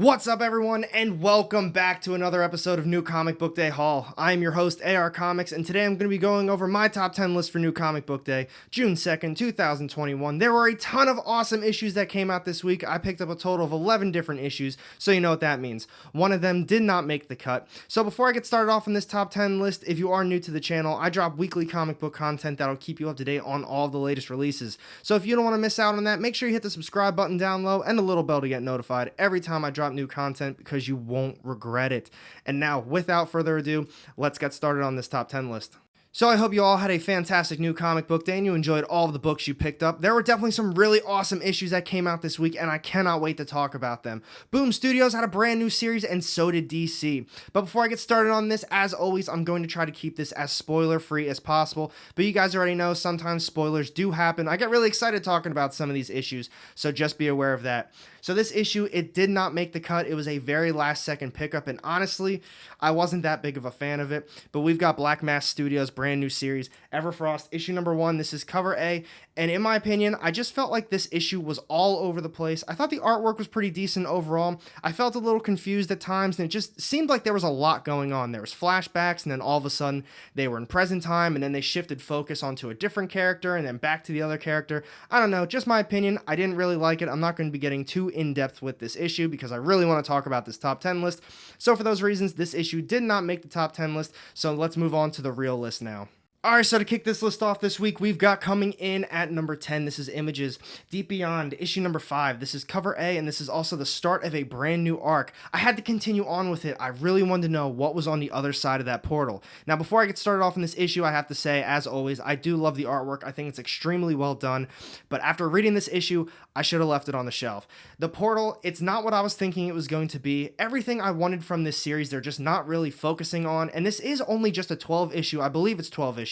What's up, everyone, and welcome back to another episode of New Comic Book Day Haul. I am your host, AR Comics, and today I'm going to be going over my top 10 list for New Comic Book Day, June 2nd, 2021. There were a ton of awesome issues that came out this week. I picked up a total of 11 different issues, so you know what that means. One of them did not make the cut. So before I get started off on this top 10 list, if you are new to the channel, I drop weekly comic book content that'll keep you up to date on all of the latest releases. So if you don't want to miss out on that, make sure you hit the subscribe button down low and the little bell to get notified every time I drop new content, because you won't regret it. And now, without further ado, let's get started on this top 10 list. So I hope you all had a fantastic New Comic Book Day and you enjoyed all of the books you picked up. There were definitely some really awesome issues that came out this week, and I cannot wait to talk about them. Boom Studios had a brand new series, and so did DC. But before I get started on this, as always, I'm going to try to keep this as spoiler-free as possible. But you guys already know sometimes spoilers do happen. I get really excited talking about some of these issues, so just be aware of that. So this issue, it did not make the cut. It was a very last-second pickup, and honestly, I wasn't that big of a fan of it. But we've got Black Mask Studios' brand new series, Everfrost, issue number 1. This is cover A, and in my opinion, I just felt like this issue was all over the place. I thought the artwork was pretty decent overall. I felt a little confused at times, and it just seemed like there was a lot going on. There was flashbacks, and then all of a sudden, they were in present time, and then they shifted focus onto a different character, and then back to the other character. I don't know, just my opinion. I didn't really like it. I'm not going to be getting too in-depth with this issue because I really want to talk about this top 10 list. So for those reasons, this issue did not make the top 10 list, so let's move on to the real list now. Alright, so to kick this list off this week, we've got coming in at number 10, this is Images, Deep Beyond, issue number 5. This is cover A, and this is also the start of a brand new arc. I had to continue on with it. I really wanted to know what was on the other side of that portal. Now, before I get started off in this issue, I have to say, as always, I do love the artwork. I think it's extremely well done, but after reading this issue, I should have left it on the shelf. The portal, it's not what I was thinking it was going to be. Everything I wanted from this series, they're just not really focusing on, and this is only just a 12 issue, I believe it's 12 issue,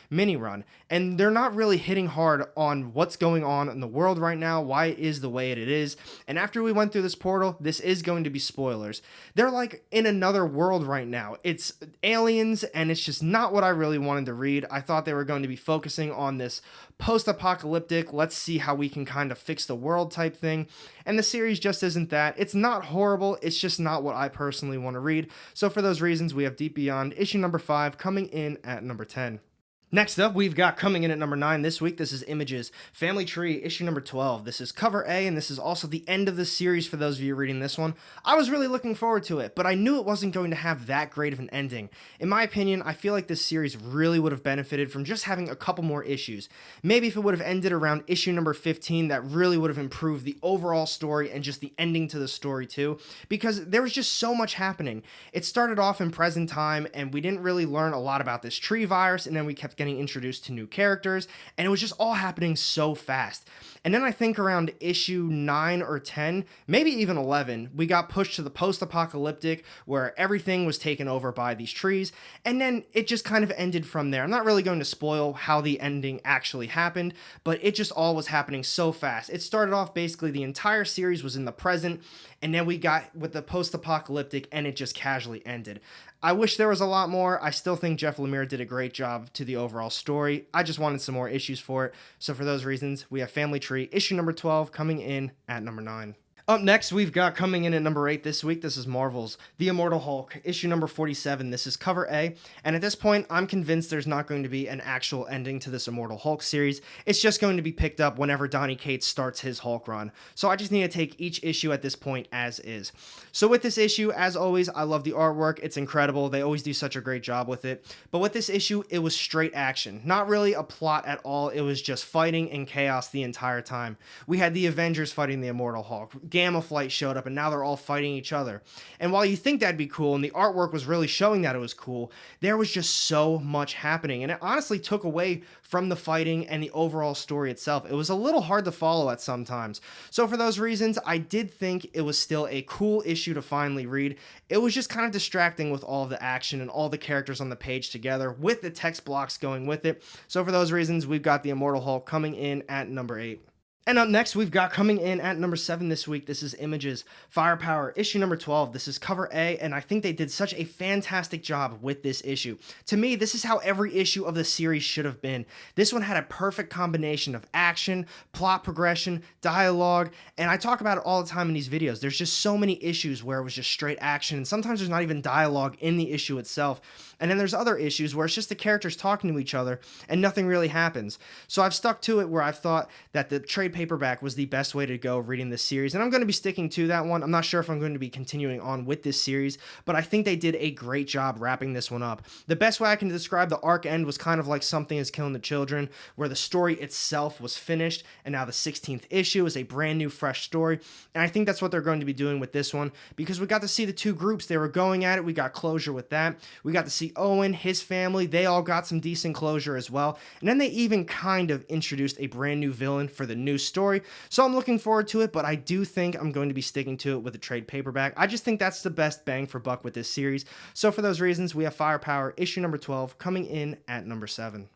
mini run, and they're not really hitting hard on what's going on in the world right now, why it is the way it is. And after we went through this portal, this is going to be spoilers. They're like in another world right now. It's aliens, and it's just not what I really wanted to read. I thought they were going to be focusing on this post-apocalyptic, let's see how we can kind of fix the world type thing, and the series just isn't that. It's not horrible, it's just not what I personally want to read. So for those reasons, we have Deep Beyond, issue number 5, coming in at number 10. Next up, we've got coming in at number 9 this week, this is Images, Family Tree, issue number 12. This is cover A, and this is also the end of the series for those of you reading this one. I was really looking forward to it, but I knew it wasn't going to have that great of an ending. In my opinion, I feel like this series really would have benefited from just having a couple more issues. Maybe if it would have ended around issue number 15, that really would have improved the overall story and just the ending to the story too, because there was just so much happening. It started off in present time, and we didn't really learn a lot about this tree virus, and then we kept getting introduced to new characters, and it was just all happening so fast. And then I think around issue 9 or 10, maybe even 11, we got pushed to the post-apocalyptic where everything was taken over by these trees, and then it just kind of ended from there. I'm not really going to spoil how the ending actually happened, but it just all was happening so fast. It started off basically the entire series was in the present, and then we got with the post-apocalyptic, and it just casually ended. I wish there was a lot more. I still think Jeff Lemire did a great job to the overall story. I just wanted some more issues for it. So for those reasons, we have Family Tree, issue number 12, coming in at number 9. Up next, we've got coming in at number 8 this week, this is Marvel's The Immortal Hulk, issue number 47. This is cover A, and at this point, I'm convinced there's not going to be an actual ending to this Immortal Hulk series. It's just going to be picked up whenever Donny Cates starts his Hulk run. So I just need to take each issue at this point as is. So with this issue, as always, I love the artwork. It's incredible. They always do such a great job with it. But with this issue, it was straight action. Not really a plot at all. It was just fighting and chaos the entire time. We had the Avengers fighting the Immortal Hulk. Gamma Flight showed up, and now they're all fighting each other. And while you think that'd be cool, and the artwork was really showing that it was cool, there was just so much happening, and it honestly took away from the fighting and the overall story itself. It was a little hard to follow at some times. So for those reasons, I did think it was still a cool issue to finally read. It was just kind of distracting with all the action and all the characters on the page together, with the text blocks going with it. So for those reasons, we've got the Immortal Hulk coming in at number 8. And up next, we've got coming in at number 7 this week. This is Images, Firepower, issue number 12. This is cover A, and I think they did such a fantastic job with this issue. To me, this is how every issue of the series should have been. This one had a perfect combination of action, plot progression, dialogue, and I talk about it all the time in these videos. There's just so many issues where it was just straight action, and sometimes there's not even dialogue in the issue itself. And then there's other issues where it's just the characters talking to each other, and nothing really happens. So I've stuck to it where I've thought that the trade paperback was the best way to go reading this series, and I'm going to be sticking to that one. I'm not sure if I'm going to be continuing on with this series, but I think they did a great job wrapping this one up. The best way I can describe the arc end was kind of like Something Is Killing the Children, where the story itself was finished, and now the 16th issue is a brand new, fresh story, and I think that's what they're going to be doing with this one, because we got to see the two groups. They were going at it. We got closure with that. We got to see Owen, his family. They all got some decent closure as well, and then they even kind of introduced a brand new villain for the new story. So I'm looking forward to it, but I do think I'm going to be sticking to it with a trade paperback. I just think that's the best bang for buck with this series. So for those reasons, we have Firepower, issue number 12, coming in at number 7.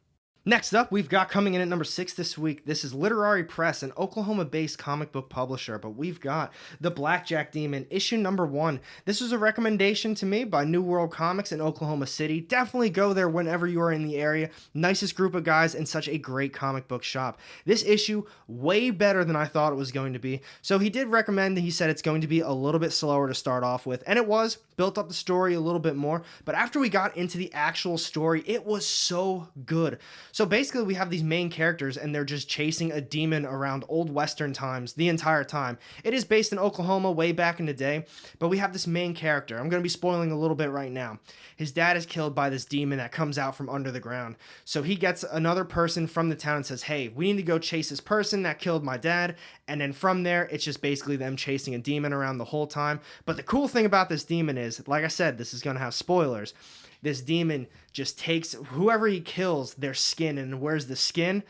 Next up, we've got coming in at number 6 this week. This is Literary Press, an Oklahoma-based comic book publisher, but we've got The Blackjack Demon, issue number 1. This was a recommendation to me by New World Comics in Oklahoma City. Definitely go there whenever you are in the area. Nicest group of guys and such a great comic book shop. This issue, way better than I thought it was going to be. So he did recommend that he said it's going to be a little bit slower to start off with, and it was. Built up the story a little bit more, but after we got into the actual story, it was so good. So basically we have these main characters and they're just chasing a demon around old western times the entire time. It is based in Oklahoma way back in the day, but we have this main character. I'm going to be spoiling a little bit right now. His dad is killed by this demon that comes out from under the ground. So he gets another person from the town and says, hey, we need to go chase this person that killed my dad. And then from there, it's just basically them chasing a demon around the whole time. But the cool thing about this demon is, like I said, this is going to have spoilers. This demon just takes whoever he kills, their skin, and wears the skin.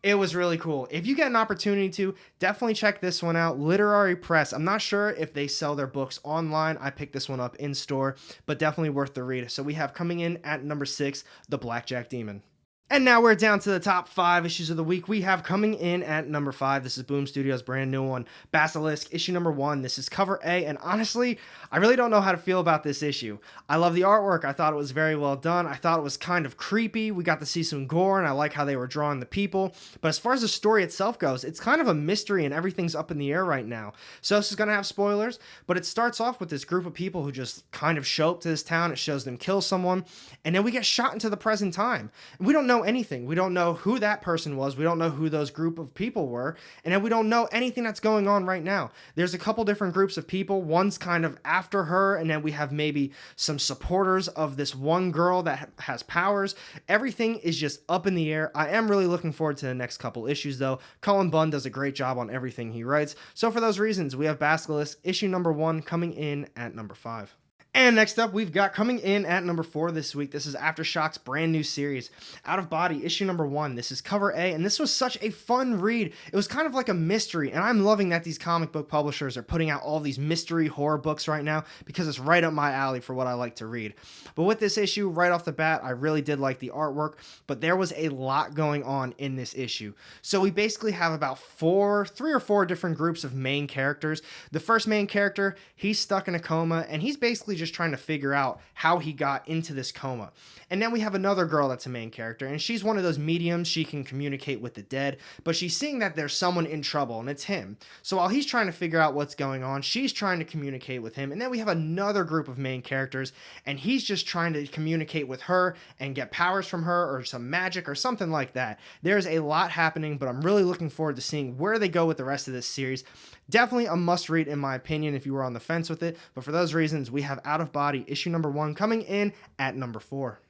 It was really cool. If you get an opportunity to, definitely check this one out. Literary Press. I'm not sure if they sell their books online. I picked this one up in store, but definitely worth the read. So we have coming in at number 6, The Blackjack Demon. And now we're down to the top 5 issues of the week. We have coming in at number 5. This is Boom Studios' brand new one, Basilisk, issue number 1. This is cover A, and honestly, I really don't know how to feel about this issue. I love the artwork. I thought it was very well done. I thought it was kind of creepy. We got to see some gore, and I like how they were drawing the people. But as far as the story itself goes, it's kind of a mystery, and everything's up in the air right now. So this is going to have spoilers, but it starts off with this group of people who just kind of show up to this town. It shows them kill someone, and then we get shot into the present time. We don't know anything. We don't know who that person was. We don't know who those group of people were. And then we don't know anything that's going on right now. There's a couple different groups of people. One's kind of after her, and then we have maybe some supporters of this one girl that has powers. Everything is just up in the air. I am really looking forward to the next couple issues, though. Cullen Bunn does a great job on everything he writes. So for those reasons, we have Basilisk, issue number 1, coming in at number 5. And next up, we've got coming in at number 4 this week. This is Aftershock's brand new series, Out of Body, issue number 1. This is cover A, and this was such a fun read. It was kind of like a mystery, and I'm loving that these comic book publishers are putting out all these mystery horror books right now because it's right up my alley for what I like to read. But with this issue, right off the bat, I really did like the artwork, but there was a lot going on in this issue. So we basically have about 3 or 4 different groups of main characters. The first main character, he's stuck in a coma, and he's basically just trying to figure out how he got into this coma. And then we have another girl that's a main character, and she's one of those mediums. She can communicate with the dead, but she's seeing that there's someone in trouble, and it's him. So while he's trying to figure out what's going on, she's trying to communicate with him. And then we have another group of main characters, and he's just trying to communicate with her and get powers from her or some magic or something like that. There's a lot happening, but I'm really looking forward to seeing where they go with the rest of this series. Definitely a must read in my opinion if you were on the fence with it, but for those reasons, we have Out of Body, issue number 1, coming in at number 4.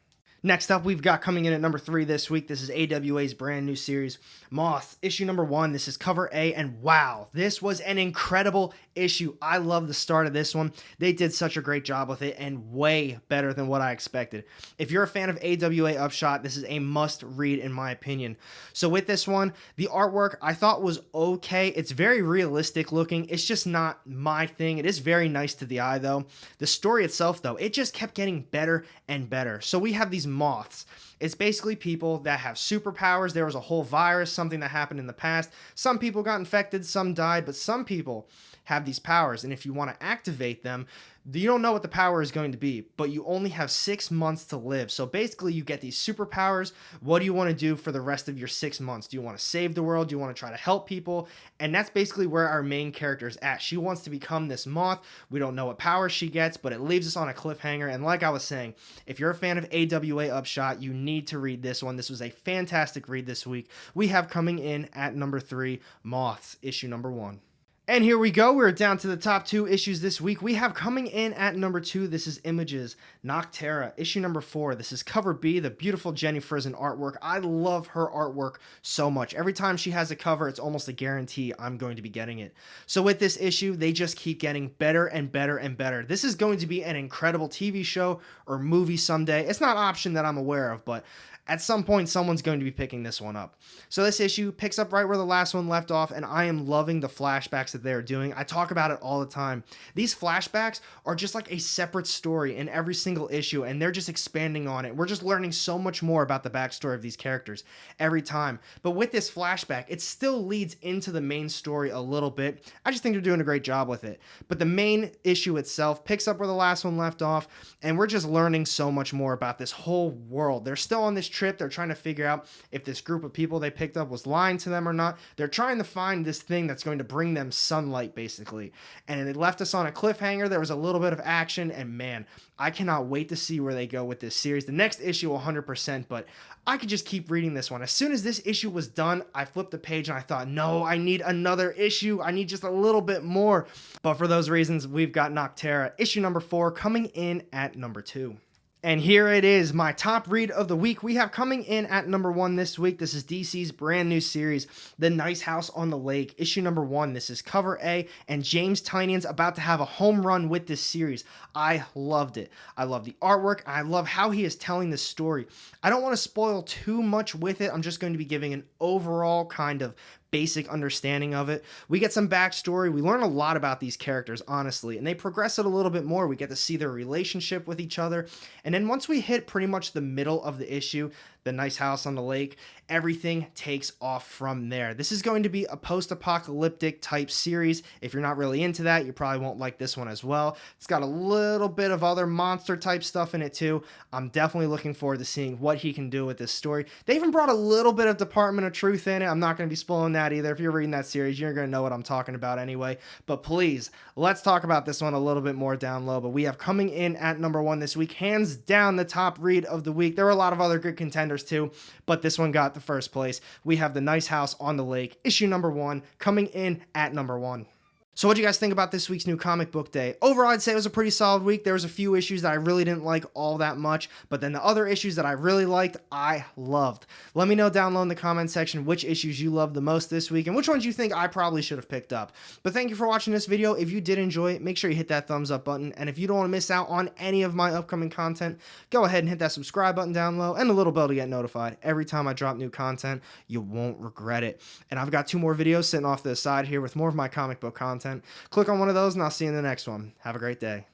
Next up, we've got coming in at number 3 this week. This is AWA's brand new series, Moth, issue number 1. This is cover A, and wow, this was an incredible issue. I love the start of this one. They did such a great job with it, and way better than what I expected. If you're a fan of AWA Upshot, this is a must read in my opinion. So with this one, the artwork I thought was okay. It's very realistic looking. It's just not my thing. It is very nice to the eye though. The story itself though, it just kept getting better and better. So we have these moths, It's basically people that have superpowers. There was a whole virus, something that happened in the past. Some people got infected, some died, but some people have these powers. And if you want to activate them, you don't know what the power is going to be, but you only have 6 months to live. So basically, you get these superpowers. What do you want to do for the rest of your 6 months? Do you want to save the world? Do you want to try to help people? And that's basically where our main character is at. She wants to become this moth. We don't know what power she gets, but it leaves us on a cliffhanger. And like I was saying, if you're a fan of AWA Upshot, you need to read this one. This was a fantastic read this week. We have coming in at number 3, Moths, issue number 1. And here we go. We're down to the top 2 issues this week. We have coming in at number 2. This is Images, Noctera, issue number 4. This is cover B, the beautiful Jenny Frison artwork. I love her artwork so much. Every time she has a cover, it's almost a guarantee I'm going to be getting it. So with this issue, they just keep getting better and better and better. This is going to be an incredible TV show or movie someday. It's not an option that I'm aware of, but at some point, someone's going to be picking this one up. So this issue picks up right where the last one left off, and I am loving the flashbacks that they're doing. I talk about it all the time. These flashbacks are just like a separate story in every single issue, and they're just expanding on it. We're just learning so much more about the backstory of these characters every time. But with this flashback, it still leads into the main story a little bit. I just think they're doing a great job with it. But the main issue itself picks up where the last one left off, and we're just learning so much more about this whole world. They're still on this trip. They're trying to figure out if this group of people they picked up was lying to them or not. They're trying to find this thing that's going to bring them sunlight, basically. And it left us on a cliffhanger. There was a little bit of action, and man, I cannot wait to see where they go with this series. The next issue 100%, but I could just keep reading this one. As soon as this issue was done, I flipped the page and I thought, no, I need another issue. I need just a little bit more. But for those reasons, we've got Noctera, issue number 4, coming in at number 2. And here it is, my top read of the week. We have coming in at number 1 this week. This is DC's brand new series, The Nice House on the Lake, issue number 1. This is cover A, and James Tynion's about to have a home run with this series. I loved it. I love the artwork. I love how he is telling this story. I don't want to spoil too much with it. I'm just going to be giving an overall kind of basic understanding of it. We get some backstory. We learn a lot about these characters, honestly, and they progress it a little bit more. We get to see their relationship with each other. And then once we hit pretty much the middle of the issue, The Nice House on the Lake, everything takes off from there. This is going to be a post-apocalyptic type series. If you're not really into that, you probably won't like this one as well. It's got a little bit of other monster type stuff in it too. I'm definitely looking forward to seeing what he can do with this story. They even brought a little bit of Department of Truth in it. I'm not going to be spoiling that either. If you're reading that series, you're going to know what I'm talking about anyway. But please, let's talk about this one a little bit more down low. But we have coming in at number 1 this week, hands down the top read of the week. There were a lot of other good contenders too, but this one got the first place. We have The Nice House on the Lake, issue number 1, coming in at number 1. So what do you guys think about this week's New Comic Book Day? Overall, I'd say it was a pretty solid week. There was a few issues that I really didn't like all that much, but then the other issues that I really liked, I loved. Let me know down low in the comment section which issues you loved the most this week and which ones you think I probably should have picked up. But thank you for watching this video. If you did enjoy it, make sure you hit that thumbs up button. And if you don't want to miss out on any of my upcoming content, go ahead and hit that subscribe button down low and the little bell to get notified. Every time I drop new content, you won't regret it. And I've got 2 more videos sitting off to the side here with more of my comic book content. Click on one of those and I'll see you in the next one. Have a great day.